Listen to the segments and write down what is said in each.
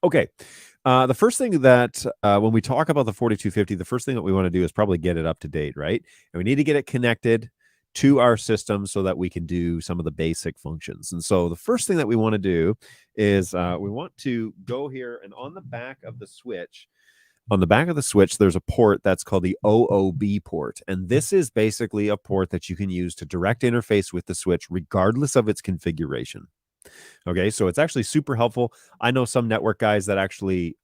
Okay. The first thing that when we talk about the 4250, the first thing that we want to do is probably get it up to date, right? And we need to get it connected to our system so that we can do some of the basic functions. And so the first thing that we want to do is we want to go here, and on the back of the switch, there's a port that's called the OOB port. And this is basically a port that you can use to direct interface with the switch regardless of its configuration. Okay, so it's actually super helpful. I know some network guys that actually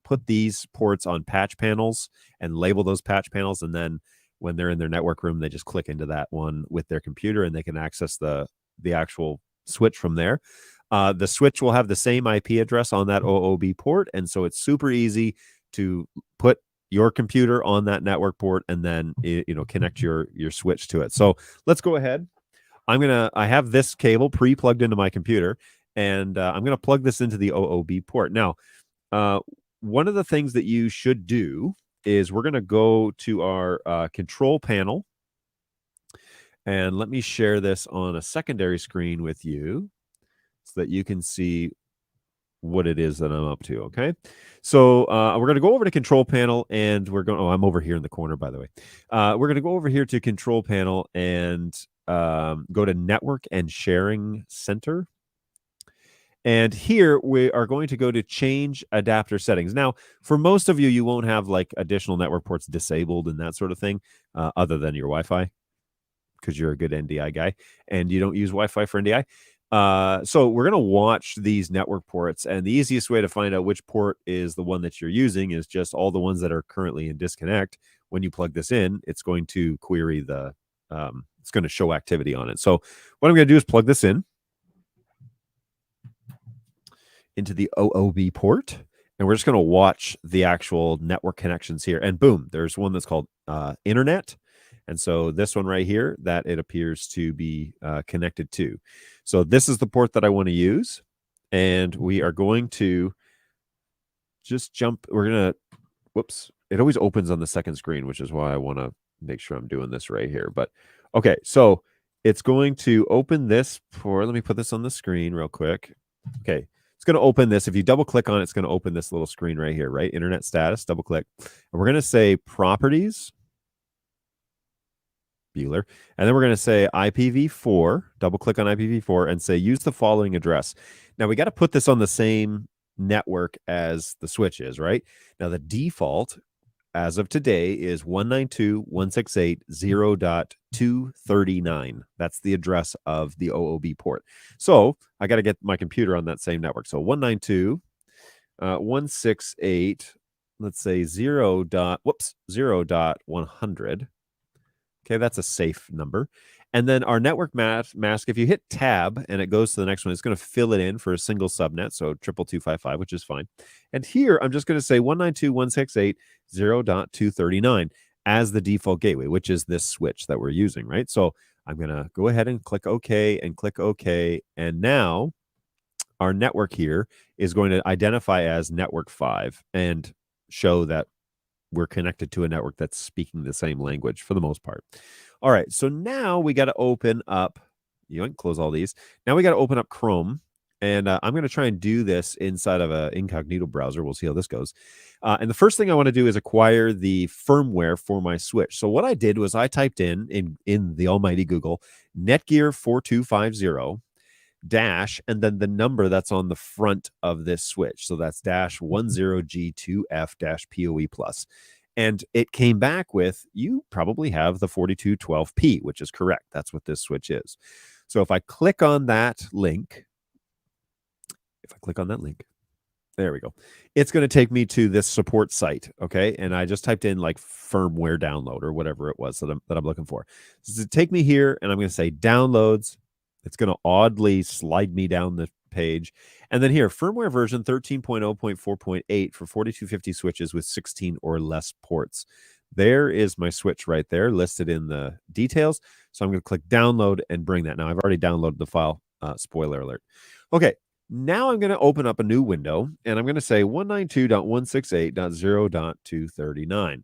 put these ports on patch panels and label those patch panels, and then when they're in their network room, they just click into that one with their computer, and they can access the actual switch from there. The switch will have the same IP address on that OOB port, and so it's super easy to put your computer on that network port and then connect your switch to it. So let's go ahead. I have this cable pre-plugged into my computer, and I'm gonna plug this into the OOB port. Now, one of the things that you should do is we're gonna go to our control panel, and let me share this on a secondary screen with you so that you can see what it is that I'm up to. Okay, so we're going to go over to control panel, and we're going. Oh, I'm over here in the corner, by the way. We're going to go over here to control panel and go to network and sharing center. And here we are going to go to change adapter settings. Now, for most of you, you won't have like additional network ports disabled and that sort of thing, other than your Wi-Fi, because you're a good NDI guy and you don't use Wi-Fi for NDI. So we're going to watch these network ports, and the easiest way to find out which port is the one that you're using is just all the ones that are currently in disconnect. When you plug this in, it's going to query the, it's going to show activity on it. So what I'm going to do is plug this in into the OOB port, and we're just going to watch the actual network connections here. And boom, there's one that's called internet. And so this one right here, that it appears to be connected to. So this is the port that I want to use. And we are going to just jump. We're going to, whoops, it always opens on the second screen, which is why I want to make sure I'm doing this right here. But okay, so it's going to open this for, let me put this on the screen real quick. Okay, it's going to open this. If you double click on it, it's going to open this little screen right here, right? Internet status, double click. And we're going to say properties. Bueller. And then we're going to say IPv4, double click on IPv4 and say use the following address. Now we got to put this on the same network as the switch is, right? Now the default as of today is 192.168.0.239. That's the address of the OOB port. So I got to get my computer on that same network. So 192.168, let's say 0.100. Okay, that's a safe number. And then our network mask, if you hit tab and it goes to the next one, it's going to fill it in for a single subnet, so 22255, which is fine. And here, I'm just going to say 192.168.0.239 as the default gateway, which is this switch that we're using, right? So I'm going to go ahead and click OK and click OK. And now our network here is going to identify as network 5 and show that we're connected to a network that's speaking the same language for the most part. All right, so now we got to open up, you can close all these. Now we got to open up Chrome, and I'm going to try and do this inside of an incognito browser. We'll see how this goes. And the first thing I want to do is acquire the firmware for my switch. So what I did was I typed in the almighty Google, Netgear 4250 dash, and then the number that's on the front of this switch. So that's dash 10G2F dash PoE plus. And it came back with, you probably have the 4212P, which is correct. That's what this switch is. So if I click on that link, there we go. It's going to take me to this support site, okay? And I just typed in like firmware download or whatever it was that I'm looking for. So to take me here, and I'm going to say downloads. It's going to oddly slide me down the page. And then here, firmware version 13.0.4.8 for 4250 switches with 16 or less ports. There is my switch right there listed in the details. So I'm going to click download and bring that. Now, I've already downloaded the file. Spoiler alert. Okay, now I'm going to open up a new window, and I'm going to say 192.168.0.239.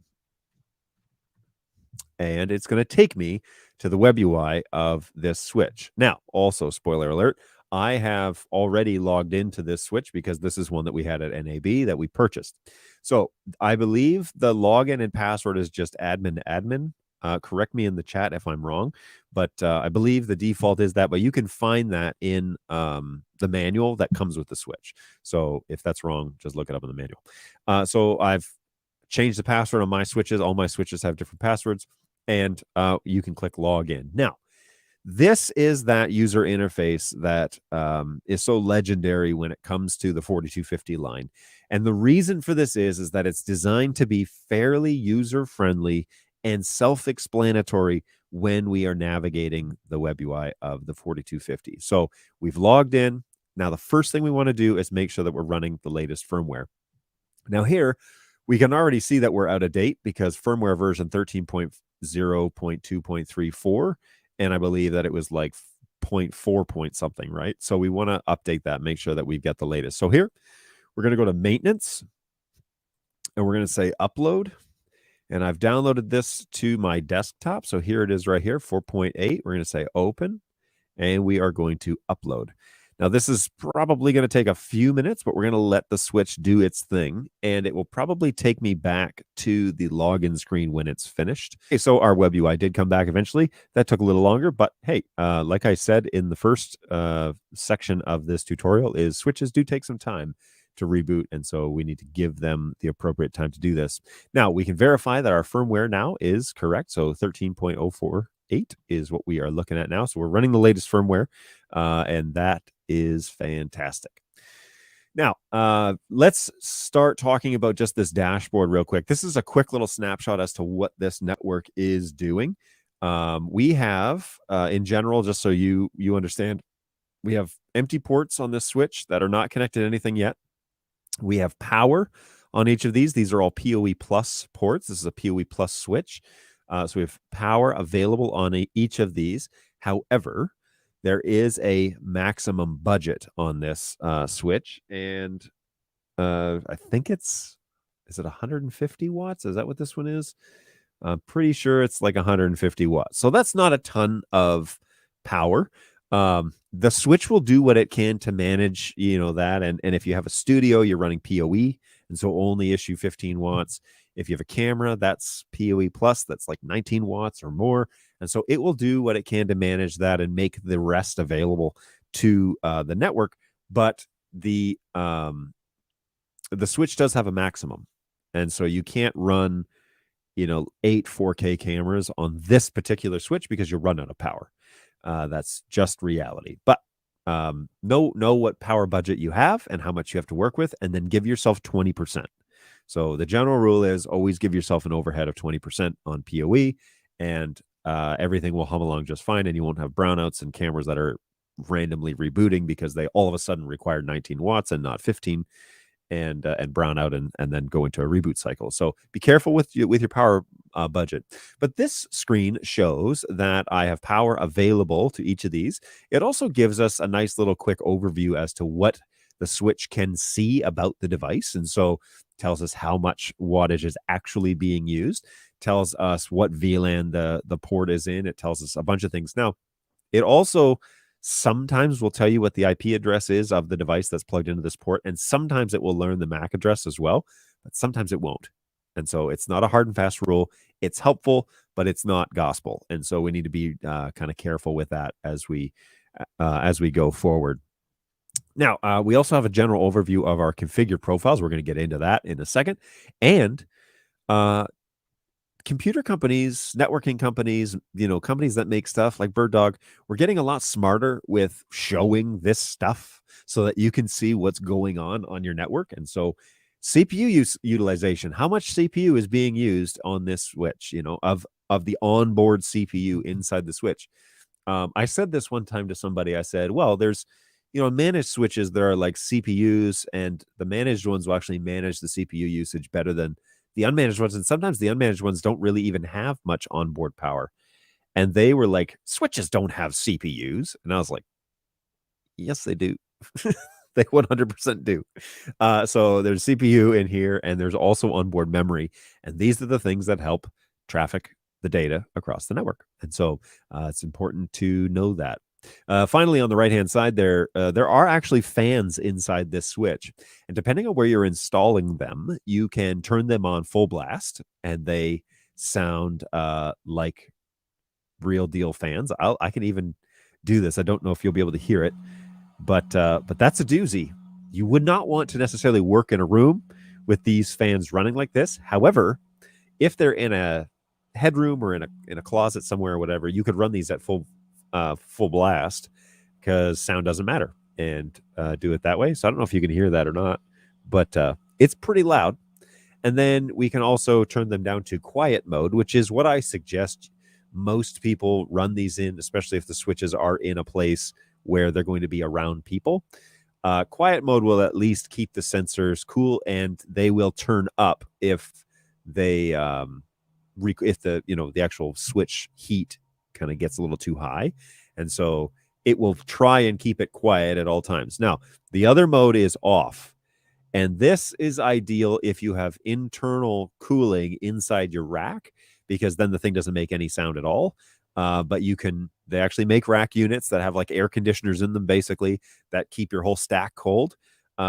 And it's going to take me to the web UI of this switch. Now, also, spoiler alert, I have already logged into this switch because this is one that we had at NAB that we purchased. So I believe the login and password is just admin admin. Correct me in the chat if I'm wrong, but I believe the default is that. But you can find that in the manual that comes with the switch. So if that's wrong, just look it up in the manual. So I've changed the password on my switches. All my switches have different passwords, and you can click login. Now, this is that user interface that is so legendary when it comes to the 4250 line. And the reason for this is that it's designed to be fairly user-friendly and self-explanatory when we are navigating the web UI of the 4250. So we've logged in. Now, the first thing we want to do is make sure that we're running the latest firmware. Now here, we can already see that we're out of date because firmware version 13.0.2.34, and I believe that it was like 0.4 point something, right? So we want to update that, make sure that we've got the latest. So here, we're going to go to maintenance, and we're going to say upload. And I've downloaded this to my desktop. So here it is right here, 4.8. We're going to say open, and we are going to upload. Now, this is probably going to take a few minutes, but we're going to let the switch do its thing, and it will probably take me back to the login screen when it's finished. Okay, so our web UI did come back eventually. That took a little longer, but hey, like I said in the first section of this tutorial, is switches do take some time to reboot, and so we need to give them the appropriate time to do this. Now, we can verify that our firmware now is correct, so 13.048 is what we are looking at now. So we're running the latest firmware, and that is fantastic. Now, let's start talking about just this dashboard real quick. This is a quick little snapshot as to what this network is doing. We have, in general, just so you understand, we have empty ports on this switch that are not connected to anything yet. We have power on each of these. These are all PoE Plus ports. This is a PoE Plus switch. So we have power available on each of these. However, there is a maximum budget on this switch, and I think is it 150 watts? Is that what this one is? I'm pretty sure it's like 150 watts. So that's not a ton of power. The switch will do what it can to manage, that. And if you have a studio, you're running PoE, and so only issue 15 watts. If you have a camera, that's PoE Plus, that's like 19 watts or more. And so it will do what it can to manage that and make the rest available to the network. But the switch does have a maximum. And so you can't run, 8 4K cameras on this particular switch because you'll run out of power. That's just reality. But know what power budget you have and how much you have to work with, and then give yourself 20%. So the general rule is always give yourself an overhead of 20% on PoE, and everything will hum along just fine, and you won't have brownouts and cameras that are randomly rebooting because they all of a sudden require 19 watts and not 15, and brown out and then go into a reboot cycle. So be careful with your power budget. But this screen shows that I have power available to each of these. It also gives us a nice little quick overview as to what the switch can see about the device. And so tells us how much wattage is actually being used, tells us what VLAN the port is in. It tells us a bunch of things. Now, it also sometimes will tell you what the IP address is of the device that's plugged into this port, and sometimes it will learn the MAC address as well, but sometimes it won't. And so it's not a hard and fast rule. It's helpful, but it's not gospel. And so we need to be kind of careful with that as we go forward. Now, we also have a general overview of our configured profiles. We're going to get into that in a second. And computer companies, networking companies, companies that make stuff like BirdDog, we're getting a lot smarter with showing this stuff so that you can see what's going on your network. And so CPU utilization, how much CPU is being used on this switch, of the onboard CPU inside the switch. I said this one time to somebody. I said, well, there's, managed switches that are like CPUs, and the managed ones will actually manage the CPU usage better than the unmanaged ones. And sometimes the unmanaged ones don't really even have much onboard power. And they were like, switches don't have CPUs. And I was like, yes, they do. They 100% do. So there's CPU in here, and there's also onboard memory. And these are the things that help traffic the data across the network. And so it's important to know that. Finally, on the right-hand side there are actually fans inside this switch. And depending on where you're installing them, you can turn them on full blast, and they sound like real deal fans. I can even do this. I don't know if you'll be able to hear it, but that's a doozy. You would not want to necessarily work in a room with these fans running like this. However, if they're in a headroom or in a closet somewhere or whatever, you could run these at full blast, because sound doesn't matter, and do it that way. So I don't know if you can hear that or not, but it's pretty loud. And then we can also turn them down to quiet mode, which is what I suggest most people run these in, especially if the switches are in a place where they're going to be around people. Quiet mode will at least keep the sensors cool, and they will turn up if they if the actual switch heat kind of gets a little too high, and so it will try and keep it quiet at all times. Now, the other mode is off, and this is ideal if you have internal cooling inside your rack, because then the thing doesn't make any sound at all. But they actually make rack units that have like air conditioners in them, basically, that keep your whole stack cold.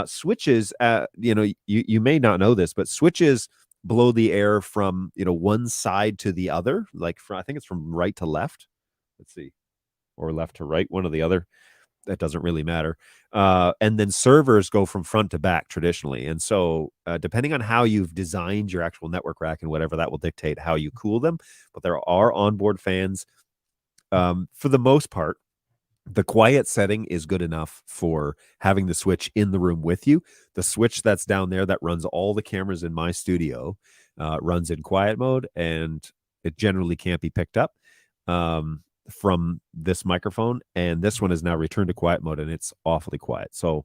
Switches, you may not know this, but switches blow the air from one side to the other, like I think it's from right to left. Let's see, or left to right, one or the other. That doesn't really matter. And then servers go from front to back traditionally. And so depending on how you've designed your actual network rack and whatever, that will dictate how you cool them. But there are onboard fans. For the most part, the quiet setting is good enough for having the switch in the room with you. The switch that's down there that runs all the cameras in my studio runs in quiet mode, and it generally can't be picked up from this microphone. And this one is now returned to quiet mode, and it's awfully quiet. So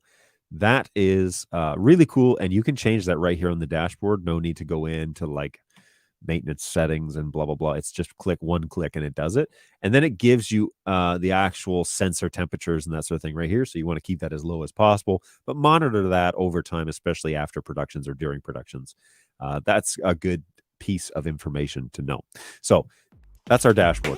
that is really cool. And you can change that right here on the dashboard. No need to go into like maintenance settings and blah, blah, blah. It's just one click and it does it. And then it gives you the actual sensor temperatures and that sort of thing right here. So you want to keep that as low as possible, but monitor that over time, especially after productions or during productions. That's a good piece of information to know. So that's our dashboard.